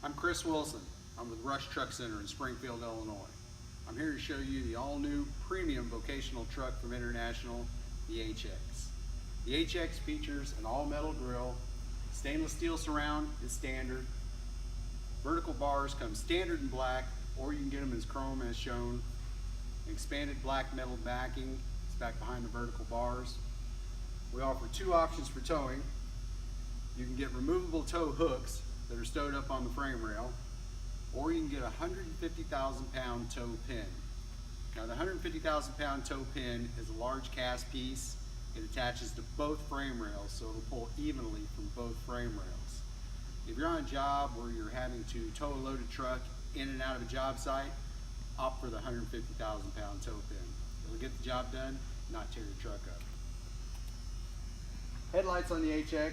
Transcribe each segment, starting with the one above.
I'm Chris Wilson. I'm with Rush Truck Center in Springfield, Illinois. I'm here to show you the all-new premium vocational truck from International, the HX. The HX features an all-metal grille, stainless steel surround is standard, vertical bars come standard in black, or you can get them as chrome as shown. An expanded black metal backing is back behind the vertical bars. We offer two options for towing. You can get removable tow hooks that are stowed up on the frame rail, or you can get a 150,000 pound tow pin. Now the 150,000 pound tow pin is a large cast piece. It attaches to both frame rails, so it'll pull evenly from both frame rails. If you're on a job where you're having to tow a loaded truck in and out of a job site, opt for the 150,000 pound tow pin. It'll get the job done, not tear your truck up. Headlights on the HX.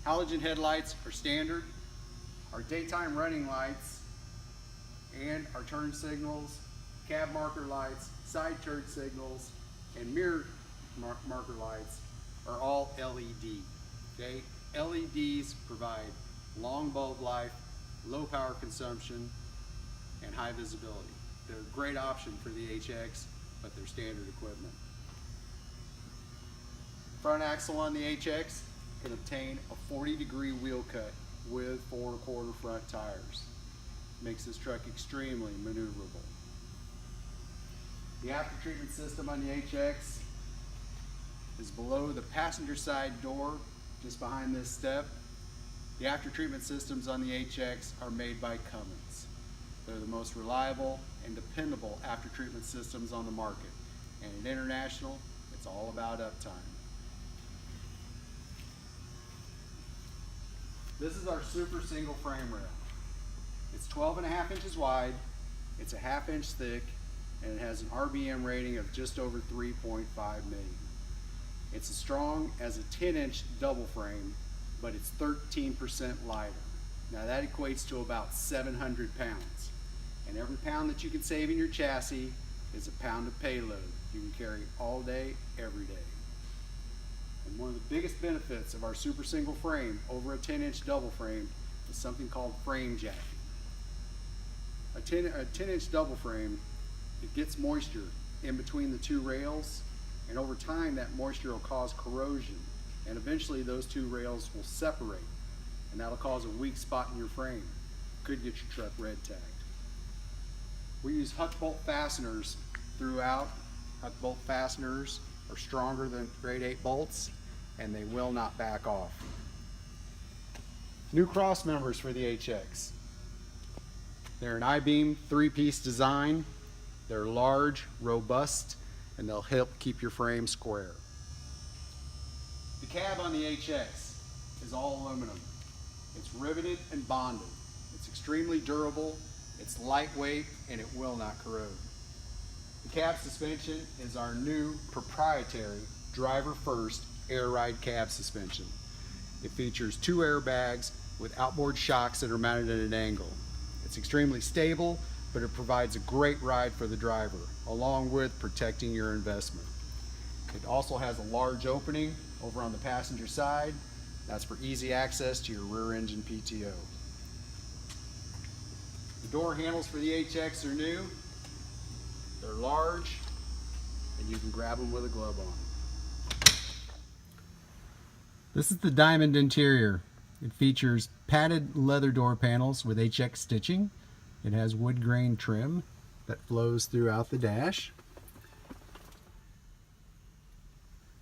Halogen headlights are standard. Our daytime running lights and our turn signals, cab marker lights, side turn signals, and mirror marker lights are all LED. Okay? LEDs provide long bulb life, low power consumption, and high visibility. They're a great option for the HX, but they're standard equipment. Front axle on the HX can obtain a 40-degree wheel cut with 4 1/4 front tires. Makes this truck extremely maneuverable. The after treatment system on the HX is below the passenger side door, just behind this step. The after treatment systems on the HX are made by Cummins. They're the most reliable and dependable after treatment systems on the market. And at International, it's all about uptime. This is our super single frame rail. It's 12.5 inches wide, it's a 1/2 inch thick, and it has an RBM rating of just over 3.5 million. It's as strong as a 10-inch double frame, but it's 13% lighter. Now that equates to about 700 pounds. And every pound that you can save in your chassis is a pound of payload you can carry all day, every day. And one of the biggest benefits of our super single frame over a 10-inch double frame is something called frame jacking. A 10-inch double frame, it gets moisture in between the two rails, and over time that moisture will cause corrosion, and eventually those two rails will separate, and that'll cause a weak spot in your frame. Could get your truck red tagged. We use Huck bolt fasteners throughout. Huck bolt fasteners are stronger than grade 8 bolts, and they will not back off. New cross members for the HX. They're an I-beam 3-piece design. They're large, robust, and they'll help keep your frame square. The cab on the HX is all aluminum. It's riveted and bonded. It's extremely durable, it's lightweight, and it will not corrode. The cab suspension is our new proprietary driver first air ride cab suspension. It features 2 airbags with outboard shocks that are mounted at an angle. It's extremely stable, but it provides a great ride for the driver, along with protecting your investment. It also has a large opening over on the passenger side. That's for easy access to your rear engine PTO. The door handles for the HX are new. They're large, and you can grab them with a glove on. This is the diamond interior. It features padded leather door panels with HX stitching. It has wood grain trim that flows throughout the dash.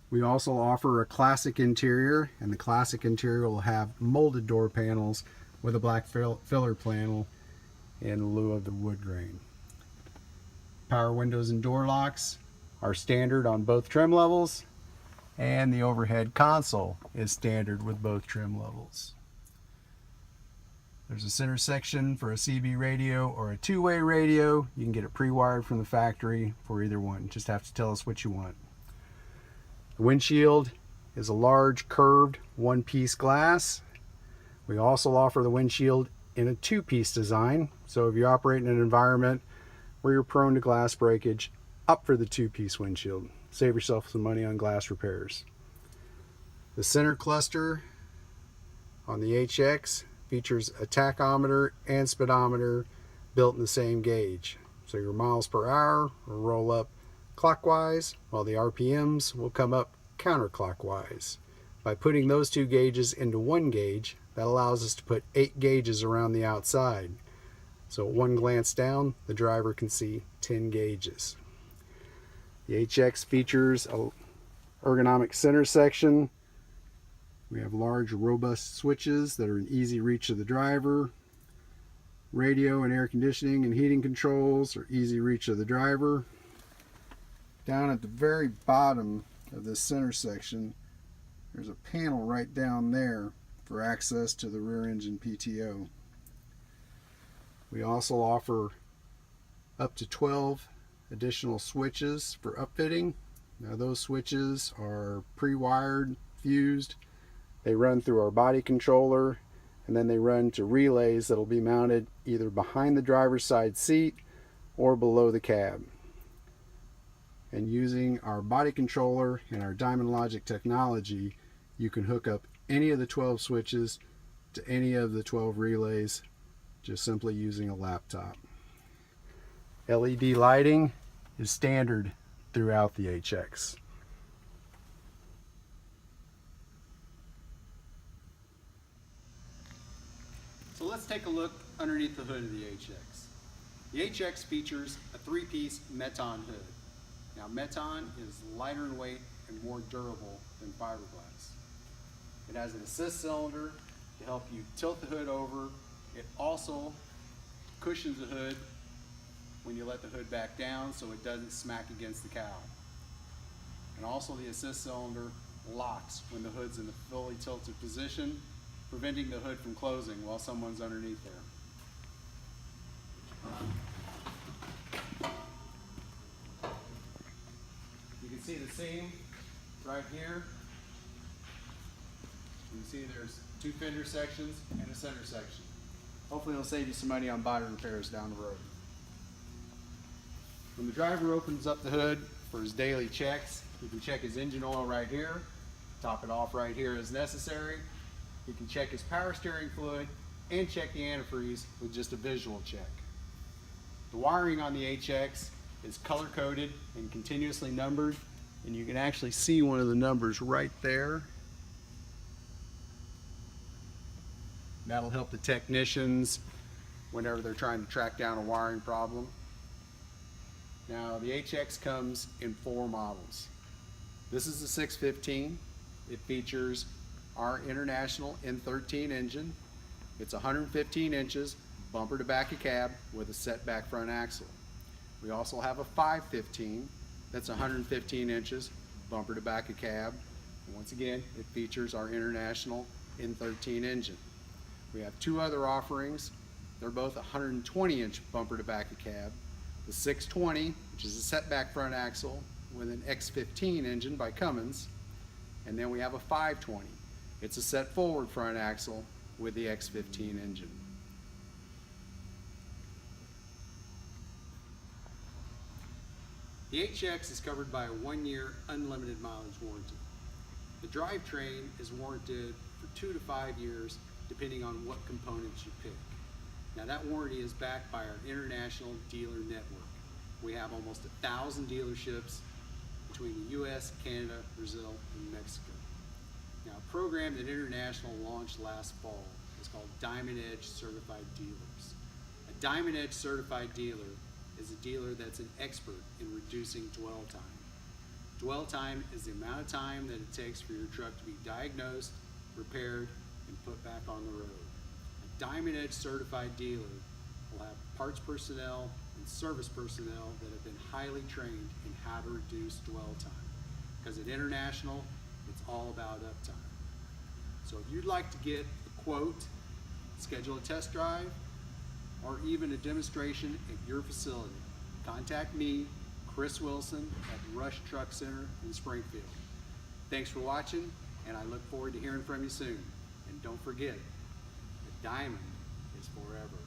We also offer a classic interior, and the classic interior will have molded door panels with a black filler panel in lieu of the wood grain. Power windows and door locks are standard on both trim levels, and the overhead console is standard with both trim levels. There's a center section for a CB radio or a 2-way radio. You can get it pre-wired from the factory for either one. Just have to tell us what you want. The windshield is a large curved 1-piece glass. We also offer the windshield in a 2-piece design. So if you operate in an environment where you're prone to glass breakage, opt for the 2-piece windshield. Save yourself some money on glass repairs. The center cluster on the HX features a tachometer and speedometer built in the same gauge. So your miles per hour will roll up clockwise, while the RPMs will come up counterclockwise. By putting those two gauges into one gauge, that allows us to put 8 gauges around the outside. So at one glance down, the driver can see 10 gauges. The HX features a ergonomic center section. We have large, robust switches that are in easy reach of the driver. Radio and air conditioning and heating controls are easy reach of the driver. Down at the very bottom of this center section, there's a panel right down there for access to the rear engine PTO. We also offer up to 12 additional switches for upfitting. Now those switches are pre-wired, fused. They run through our body controller, and then they run to relays that will be mounted either behind the driver's side seat or below the cab. And using our body controller and our Diamond Logic technology, you can hook up any of the 12 switches to any of the 12 relays just simply using a laptop. LED lighting is standard throughout the HX. So let's take a look underneath the hood of the HX. The HX features a 3-piece Meton hood. Now Meton is lighter in weight and more durable than fiberglass. It has an assist cylinder to help you tilt the hood over. It also cushions the hood when you let the hood back down so it doesn't smack against the cowl. And also the assist cylinder locks when the hood's in the fully tilted position, preventing the hood from closing while someone's underneath there. You can see the seam right here. You can see there's 2 fender sections and a center section. Hopefully it'll save you some money on body repairs down the road. When the driver opens up the hood for his daily checks, he can check his engine oil right here, top it off right here as necessary. He can check his power steering fluid and check the antifreeze with just a visual check. The wiring on the HX is color coded and continuously numbered, and you can actually see one of the numbers right there. That'll help the technicians whenever they're trying to track down a wiring problem. Now the HX comes in 4 models. This is the 615. It features our International N13 engine. It's 115 inches, bumper to back of cab with a set back front axle. We also have a 515 that's 115 inches, bumper to back of cab. And once again, it features our International N13 engine. We have 2 other offerings. They're both 120 inch bumper to back of cab. The 620, which is a set back front axle with an X15 engine by Cummins. And then we have a 520. It's a set forward front axle with the X15 engine. The HX is covered by a 1-year unlimited mileage warranty. The drivetrain is warranted for 2 to 5 years depending on what components you pick. Now that warranty is backed by our international dealer network. We have almost 1,000 dealerships between the US, Canada, Brazil, and Mexico. Now a program that International launched last fall is called Diamond Edge Certified Dealers. A Diamond Edge Certified Dealer is a dealer that's an expert in reducing dwell time. Dwell time is the amount of time that it takes for your truck to be diagnosed, repaired, and put back on the road. A Diamond Edge Certified Dealer will have parts personnel and service personnel that have been highly trained in how to reduce dwell time. Because at International, it's all about uptime. So if you'd like to get a quote, schedule a test drive, or even a demonstration at your facility, contact me, Chris Wilson, at Rush Truck Center in Springfield. Thanks for watching, and I look forward to hearing from you soon. And don't forget, the diamond is forever.